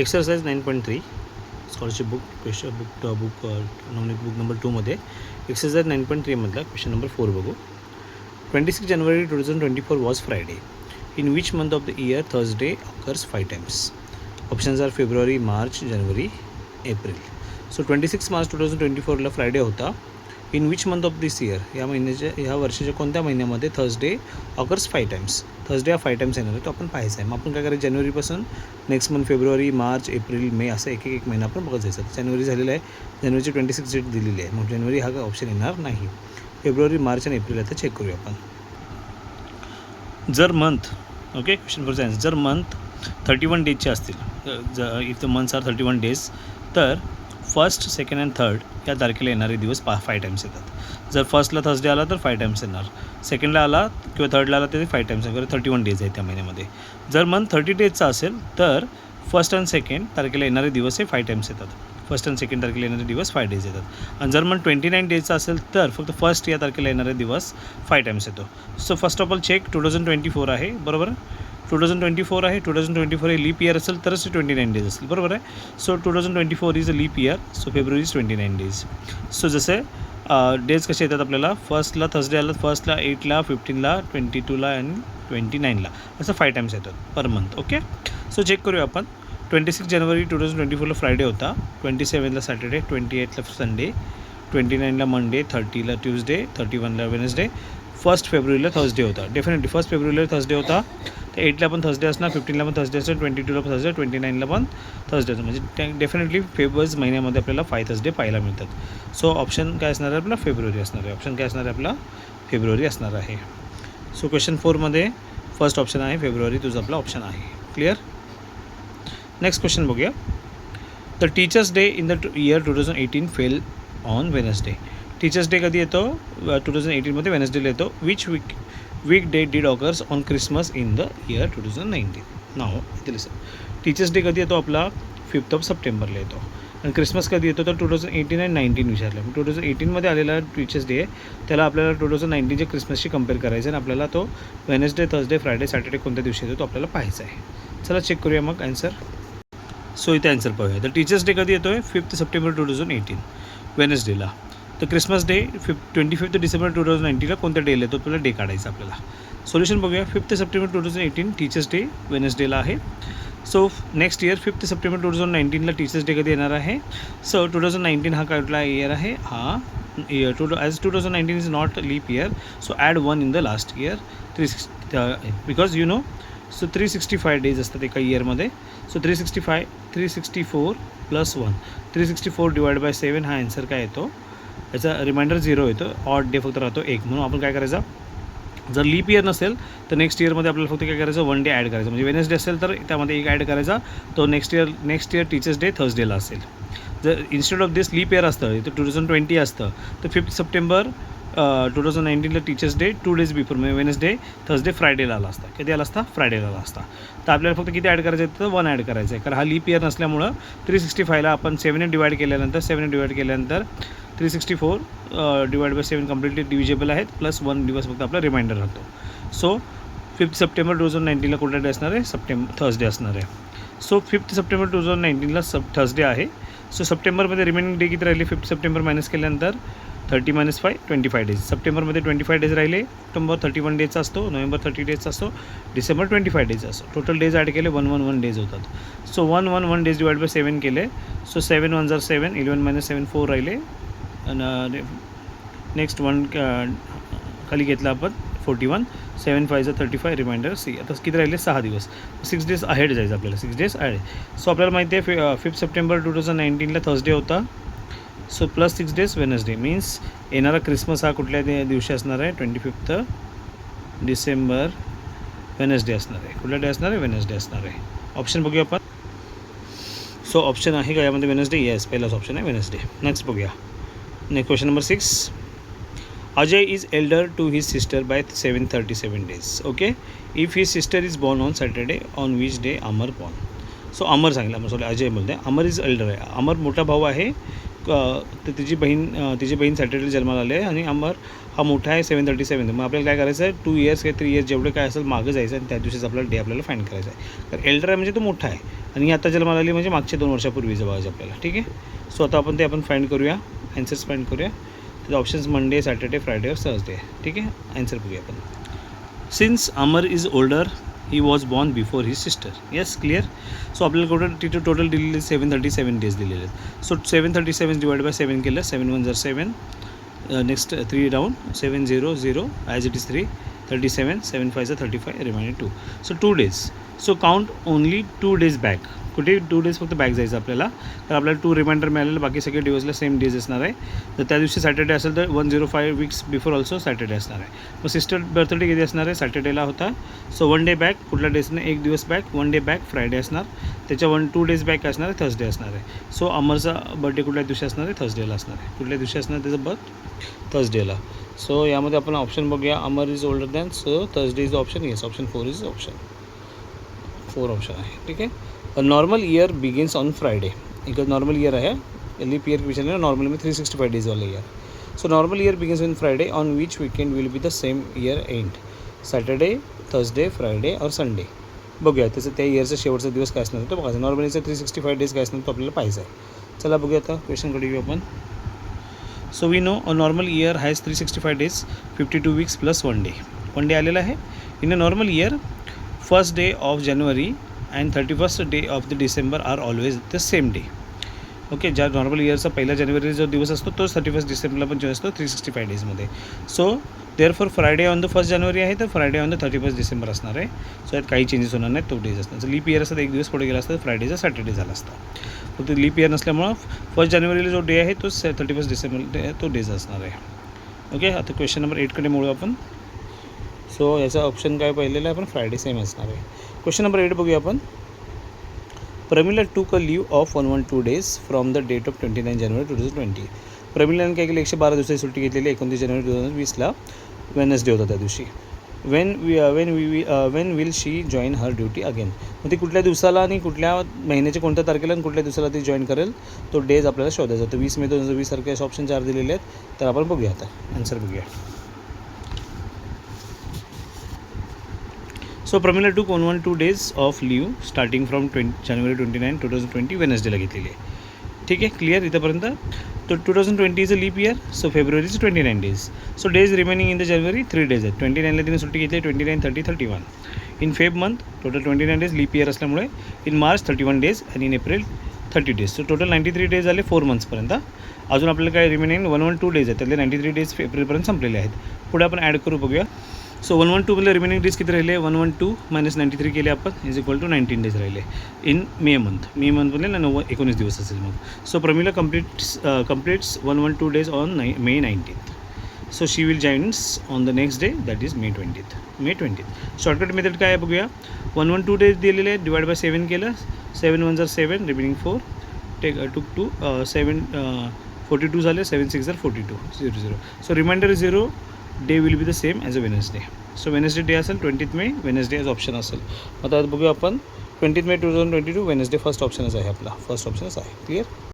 Exercise 9.3 scholarship book question book Navneet book number 2 मध्ये exercise 9.3 मधला question number 4 बघू. 26 January 2024 was Friday. In which month of the year Thursday occurs 5 times? Options are February, March, January, April. So 26 March 2024 ला Friday होता. In which month of this year, ह्या वर्षाच्या कोणत्या महिन्यामध्ये Thursday occurs 5 times. Thursday हा 5 times येणार आहे, तो आपण पाहायचा आहे. मग आपण काय करायचं, जानेवारीपासून नेक्स्ट मंथ फेब्रुवारी, मार्च, एप्रिल, मे असं एक महिना आपण बघत जायचं. जानेवारी झालेला आहे, जानेवारीची 26 डेट दिलेली आहे, मग जानेवारी हा काय ऑप्शन येणार नाही. फेब्रुवारी, मार्च आणि एप्रिल आता चेक करूया आपण. जर month, okay, question for science, जर मंथ 31 डेजचे असतील, if the months are 31 days, तर फर्स्ट, सेकंड अँड थर्ड या तारखेला येणारे दिवस 5 टाइम्स येतात. जर फर्स्टला थर्सडे आला तर 5 टाइम्स येणार, सेकंडला आला किंवा थर्डला आला तरी 5 टाइम्स येणार. 31 डेज आहे त्या महिन्यामध्ये. जर मंथ 30 डेजचा असेल तर फर्स्ट अँड सेकंड तारखेला येणारे दिवस हे 5 टाइम्स येतात. फर्स्ट अँड सेकंड तारखेला येणारे दिवस 5 डेज येतात. आणि जर मंथ 29 डेजचा असेल तर फक्त फर्स्ट या तारखेला येणारे दिवस 5 टाइम्स येतो. So first of all check 2024 आहे, बरोबर. 2024 आहे, 2024 हे लीप इयर असेल तरच 29 डेज असेल, बरोबर आहे. So 2024 is a leaf year, so फेब्रुवारी इज 29 डेज. सो जसे डेज कसे येतात आपल्याला, फर्स्टला थर्सडे आला, फर्स्टला 8ला, 15ला, 22ला आणि 29ला, असं 5 टाइम्स येतात per month. Okay, so check करूया आपण. 26 जानेवारी 2024ला फ्रायडे होता, 27ला सॅटर्डे, 28ला संडे, 29ला मंडे, 30ला ट्यूजडे, 31ला वेनसडे, 1 फेब्रुवारीला थर्सडे होता. डेफिनेटली 1 फेब्रुवारीला थर्सडे होता, तर 8ला पण थर्सडे असणार, 15ला पण थर्सडे असेल, 22ला पण थर्सडे, 29ला पण थर्सडे असणार. म्हणजे डेफिनेटली फेब्रुवारी महिन्यामध्ये आपल्याला 5 थर्सडे पाहायला मिळतात. सो ऑप्शन काय असणार आहे आपला, फेब्रुवारी असणार आहे. ऑप्शन काय असणार आहे आपला, फेब्रुवारी असणार आहे. सो क्वेश्चन 4मध्ये फर्स्ट ऑप्शन आहे फेब्रुवारी, तुझा आपला ऑप्शन आहे. क्लिअर. नेक्स्ट क्वेश्चन बघूया. The teachers day in the year 2018 fell on Wednesday. Teachers day कधी येतो, 2018मध्ये वेनसडेला येतो. Which weak day did occurs on Christmas in the year 2019. नाव इथे लिसन. टीचर्स डे कधी येतो आपला, 5 सप्टेंबरला येतो. आणि क्रिसमस कधी येतो तर 2018 आणि 19 विचारलं. 2018मध्ये आलेला टीचर्स डे त्याला आपल्याला 2019च्या क्रिसमसशी कंपेअर करायचं आहे आणि आपल्याला तो वेनसडे, थर्सडे, फ्रायडे, सॅटर्डे कोणत्या दिवशी येतो तो आपल्याला पाहायचा आहे. चला चेक करूया मग आन्सर. सो इथे आन्सर पाहूया. तर टीचर्स डे कधी येतो आहे, 5 सप्टेंबर 2018 वेनसडेला. तर क्रिसमस डे 25 डिसेंबर 2019ला कोणत्या डेला येतो आपल्याला डे काढायचा आपल्याला. सोल्युशन बघूया. 5 सप्टेंबर 2018 टीचर्स डे वेनसडेला आहे. सो नेक्स्ट इयर 5 सप्टेंबर 2019ला टीचर्स डे कधी येणार आहे. सो 2019 हा कुठला इयर आहे, हा year as 2019 is not leap year, so add 1 in the last year, 360 because you know. So 365 days असतात एका इयरमध्ये. सो 364 प्लस 1, 364 डिवाइड बाय 7 हा आन्सर काय येतो, याचा रिमाइंडर 0 येतो. ऑड डे फक्त राहतो 1. म्हणून आपण काय करायचं, जर लीप इयर नसेल तर नेक्स्ट इयरमध्ये आपल्याला फक्त काय करायचं, 1 डे ॲड करायचं. म्हणजे वेनसडे असेल तर त्यामध्ये 1 ॲड करायचा, तो नेक्स्ट इयर टीचर्स डे थर्सडेला असेल. जर instead of this leap year असतं तर 2020 असतं तर 5 सप्टेंबर 2019ला टीचर्स डे 2 डेज बिफोर, म्हणजे वेनसडे, थर्सडे, फ्रायडेला आला असता. कधी आला असता, फ्रायडेला आला असता. तर आपल्याला फक्त किती ॲड करायचं आहे, तर 1 ॲड करायचं आहे. कारण हा लीप इयर नसल्यामुळं 365ला आपण 7ने डिवाइड केल्यानंतर 364 डिवाइड बाय 7 कम्प्लिटली डिव्हिजेबल आहेत, प्लस 1 दिवस फक्त आपला रिमाइंडर राहतो. सो 5 सप्टेंबर 2019ला कुठला डे असणार आहे, थर्सडे असणार आहे. सो 5 सप्टेंबर 2019ला थर्सडे आहे. सो सप्टेंबरमध्ये रिमेनिंग डे किती राहिले, 5 सप्टेंबर मायनस केल्यानंतर 30 - 5 25 डेज. सप्टेंबरमध्ये 25 डेज राहिले, ऑक्टोबर 31 डेजचा असतो, नोव्हेंबर 30 डेजचा असतो, डिसेंबर 25 डेजचा असतो. टोटल डेज ॲड केले 111 डेज होतात. सो 111 डेज डिवाइड बाय 7 केले. सो 7 1 = 7, 11 - 7 4 राहिले. आणि नेक्स्ट 1 खाली घेतला आपण 41, 7 5 = 35, रिमाइंडर सी. आता किती राहिले, 6 दिवस, 6 डेज अहेड जायचं आपल्याला, 6 डेज अहेड. सो आपल्याला माहिती आहे 5 सप्टेंबर 2019ला थर्सडे होता. So plus 6 days Wednesday, means येणारा क्रिसमस हा कुठल्या दिवशी असणार आहे, 25 डिसेंबर वेनसडे असणार आहे. कुठला डे असणार आहे, वेनसडे असणार आहे. ऑप्शन बघूया आपण. सो ऑप्शन आहे का यामध्ये वेनसडे, येस, पहिलाच ऑप्शन आहे वेनसडे. नेक्स्ट बघूया. Next question number 6. Ajay is elder to his sister by 737 days. Okay, if his sister is born on Saturday, on which day Amar born? So Amar सांगितलं, Amar sorry Ajay बोलते. अमर is Elder आहे. अमर मोठा भाऊ आहे, तर तिची बहीण सॅटर्डे जन्माला आले आहे आणि अमर हा मोठा आहे 737. मग आपल्याला काय करायचं आहे, 2 इयर्स किंवा 3 इयर्स जेवढे काय असेल मागं जायचं आणि त्या दिवशीच आपल्याला डे आपल्याला फाईंड करायचं आहे. तर एल्डर आहे म्हणजे तो मोठा आहे आणि ही आता जन्माला आली म्हणजे मागच्या 2 वर्षापूर्वीचं बघायचं आपल्याला. ठीक आहे. सो आता आपण ते फाइंड करूया, ॲन्सर्स फाइंड करूया. त्याचे ऑप्शन्स मंडे, सॅटर्डे, फ्रायडे और थर्सडे. ठीक आहे. ॲन्सर बघूया आपण. Since Amar is older he was born before his sister. Yes, clear. So आपल्याला टोटल दिलेले 737 डेज दिलेले आहेत. सो 737 डिवाइड बाय 7 केलं, 7 1 जार 7, next 3 down, 7 0 0 as it is 3, 37, 7 5 35, reminding 2. So 2 days. So count only 2 days back. कुठे 2 days फक्त back जायचं आपल्याला, तर आपल्याला 2 रिमाइंडर मिळालेलं, बाकी सगळे दिवसला सेम डेज असणार आहे. तर त्या दिवशी सॅटर्डे असेल तर 105 वीक्स बिफोर ऑल्सो सॅटर्डे असणार आहे. मग सिस्टर बर्थडे किती असणार आहे, सॅटर्डेला होता. सो 1 day बॅक, कुठल्या डेजने 1 दिवस बॅक, 1 day बॅक फ्रायडे असणार. त्याच्या 2 days बॅक असणार आहे थर्सडे असणार आहे. सो अमरचा बर्थडे कुठल्या दिवशी असणार आहे, थर्सडेला असणार आहे. कुठल्या दिवशी असणार आहे त्याचं बर्थ, थर्सडेला. सो यामध्ये आपण ऑप्शन बघूया, Amar is older than, so Thursday is option. Yes, option 4 is option 4 option आहे. ठीक आहे. A normal year begins on Friday. एक नॉर्मल ईयर आहे, लीप ईयर विचारलं नॉर्मल में 365 डेज वाला year. So normal year begins on Friday on which weekend will be the same year end, Saturday, Thursday, Friday और Sunday. बघूया त्याचं त्या इयरचा शेवटचा दिवस काय असणार तो बघायचं. नॉर्मलीचं 365 डेज काय असणार तो आपल्याला पाहिजे आहे. चला बघूया आता क्वेश्चनकडे येऊ आपण. So we know a normal year has 365 days, 52 weeks plus 1 day. 1 day आलेला आहे. In a normal year first day of January and 31st day of the December are always the same day. Okay. ज्या normal ईयरचा पहिला जानेवारी जो दिवस असतो तोच 31st डिसेंबरला पण जो असतो 365 डेजमध्ये. So there for Friday on the 1st जानेवारी आहे तर Friday on the 31st December असणार आहे. सो यात काही चेंजेस होणार नाहीत, तो डेज असणार. जर लीप ईयर असतं एक दिवस पुढे गेला असता तर फ्रायडेचा सॅटर्डे झाला असता. फक्त लीप ईयर नसल्यामुळं 1st जानेवारीला जो डे आहे तो 31st डिसेंबर तो डेज असणार आहे. ओके. आता क्वेश्चन नंबर 8कडे मिळू आपण. सो याचा ऑप्शन काय पाहिलेलं आहे आपण, फ्रायडे सेम असणार आहे. क्वेश्चन नंबर 8 बघूया आपण. Pramila took a leave of 112 days from the date of 29 जानेवारी 2020. प्रमिलाने काय केलं, 112 दिवसाची सुट्टी घेतलेली 29 जानेवारी 2020ला, वेनसडे होता त्या दिवशी. Wien will she join her duty again. मग ती कुठल्या दिवसाला आणि कुठल्या महिन्याच्या कोणत्या तारखेला आणि कुठल्या दिवसाला ती जॉईन करेल तो डेज आपल्याला शोधायचा होता. 20 मे 2020 सारखे असे ऑप्शन 4 दिलेले आहेत. तर आपण बघूया आता आन्सर बघूया. So Pramila took 112 days off leave starting from जानेवारी 29, 2020 वेनसडेला घेतलेली आहे. ठीक आहे. क्लिअर इथंपर्यंत. तो 2020 is a leap year. So फेब्रुवारी is 29 days. So days remaining in the जानेवारी 3 days आहेत. 29ला तिने सुट्टी घेतली, 29, 30, 31. In Feb month total 29 days leap year असल्यामुळे. इन मार्च 31 days आणि in April 30 days. So total 93 days झाले 4 monthsपर्यंत. अजून आपल्याला काय रिमेनिंग 112 days आहेत, त्यातले 93 days एप्रिलपर्यंत संपलेले आहेत. पुढे आपण ॲड करू बघूया. सो 112 रिमेनिंग डेज किती राहिले, 112 - 93 केले आपण इज इक्वल टू 19 days राहिले इन मे मंथमध्ये 19 दिवस असेल मग. So Pramila completes 112 days on May 19th. So she will joins on the next day that is May 20th. Shortcut method काय आहे बघूया. 112 days दिलेले आहेत, डिवाइड बाय 7 केलं, 7 1 जार 7, रिमेनिंग 4, टेक टूक 2, 7 42 झाले, 7 6 जार 42, 0 0. So reminder 0 day will be the same as a Wednesday. So Wednesday day असेल 20th मे, वेनसडे ॲज ऑप्शन असेल. आता बघूया आपण 20th मे 2022 वेनसडे फर्स्ट ऑप्शनच आहे आपला, फर्स्ट ऑप्शनच आहे. क्लिअर.